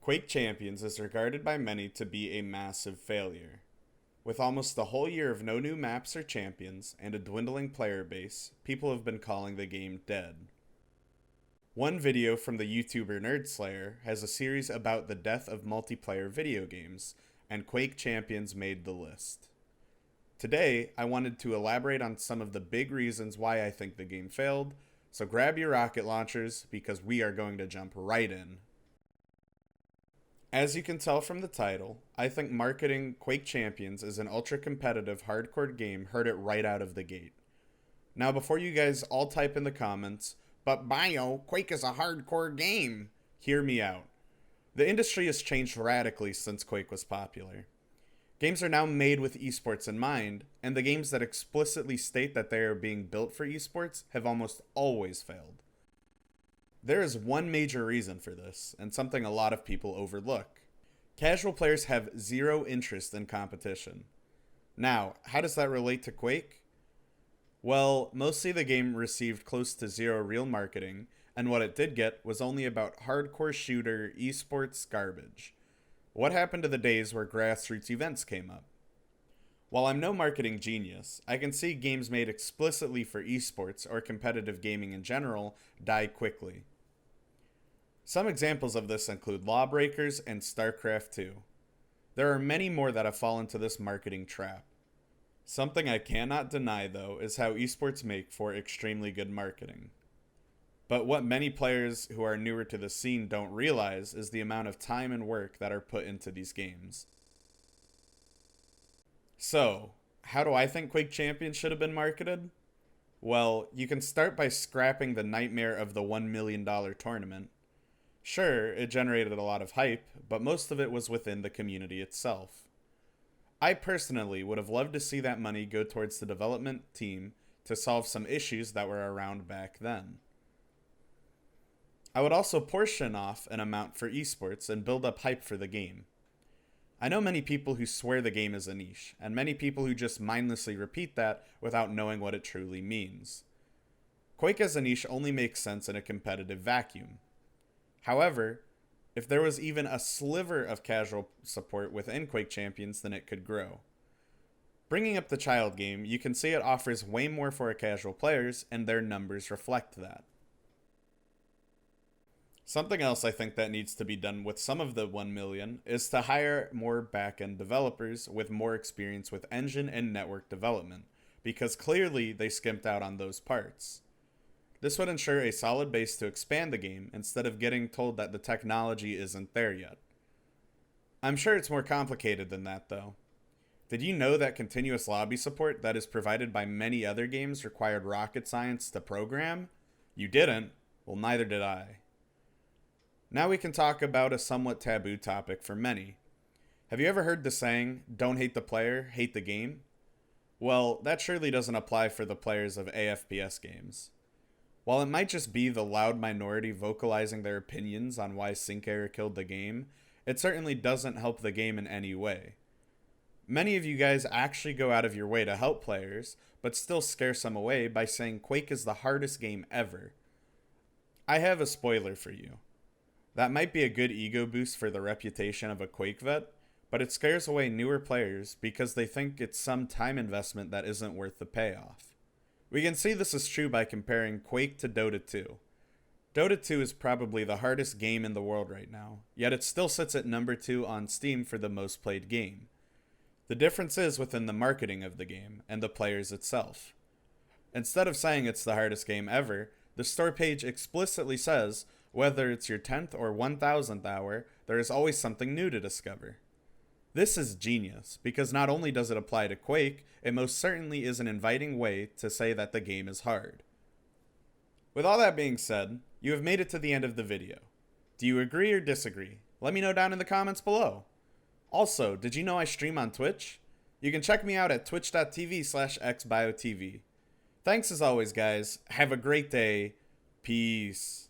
Quake Champions is regarded by many to be a massive failure. With almost a whole year of no new maps or champions and a dwindling player base, people have been calling the game dead. One video from the YouTuber NerdSlayer has a series about the death of multiplayer video games, and Quake Champions made the list. Today, I wanted to elaborate on some of the big reasons why I think the game failed, so grab your rocket launchers because we are going to jump right in. As you can tell from the title, I think marketing Quake Champions as an ultra-competitive hardcore game hurt it right out of the gate. Now before you guys all type in the comments, "But Bio, Quake is a hardcore game," hear me out. The industry has changed radically since Quake was popular. Games are now made with esports in mind, and the games that explicitly state that they are being built for esports have almost always failed. There is one major reason for this, and something a lot of people overlook. Casual players have zero interest in competition. Now, how does that relate to Quake? Well, mostly the game received close to zero real marketing, and what it did get was only about hardcore shooter esports garbage. What happened to the days where grassroots events came up? While I'm no marketing genius, I can see games made explicitly for esports or competitive gaming in general die quickly. Some examples of this include Lawbreakers and StarCraft 2. There are many more that have fallen to this marketing trap. Something I cannot deny, though, is how esports make for extremely good marketing. But what many players who are newer to the scene don't realize is the amount of time and work that are put into these games. So, how do I think Quake Champions should have been marketed? Well, you can start by scrapping the nightmare of the $1 million tournament. Sure, it generated a lot of hype, but most of it was within the community itself. I personally would have loved to see that money go towards the development team to solve some issues that were around back then. I would also portion off an amount for esports and build up hype for the game. I know many people who swear the game is a niche, and many people who just mindlessly repeat that without knowing what it truly means. Quake as a niche only makes sense in a competitive vacuum. However, if there was even a sliver of casual support within Quake Champions, then it could grow. Bringing up the child game, you can see it offers way more for casual players, and their numbers reflect that. Something else I think that needs to be done with some of the 1 million is to hire more back-end developers with more experience with engine and network development, because clearly they skimped out on those parts. This would ensure a solid base to expand the game instead of getting told that the technology isn't there yet. I'm sure it's more complicated than that though. Did you know that continuous lobby support that is provided by many other games required rocket science to program? You didn't? Well, neither did I. Now we can talk about a somewhat taboo topic for many. Have you ever heard the saying, "Don't hate the player, hate the game"? Well, that surely doesn't apply for the players of AFPS games. While it might just be the loud minority vocalizing their opinions on why sync error killed the game, it certainly doesn't help the game in any way. Many of you guys actually go out of your way to help players, but still scare some away by saying Quake is the hardest game ever. I have a spoiler for you. That might be a good ego boost for the reputation of a Quake vet, but it scares away newer players because they think it's some time investment that isn't worth the payoff. We can see this is true by comparing Quake to Dota 2. Dota 2 is probably the hardest game in the world right now, yet it still sits at number 2 on Steam for the most played game. The difference is within the marketing of the game and the players itself. Instead of saying it's the hardest game ever, the store page explicitly says, whether it's your 10th or 1000th hour, there is always something new to discover. This is genius, because not only does it apply to Quake, it most certainly is an inviting way to say that the game is hard. With all that being said, you have made it to the end of the video. Do you agree or disagree? Let me know down in the comments below. Also, did you know I stream on Twitch? You can check me out at twitch.tv/xbiotv. Thanks as always, guys. Have a great day. Peace.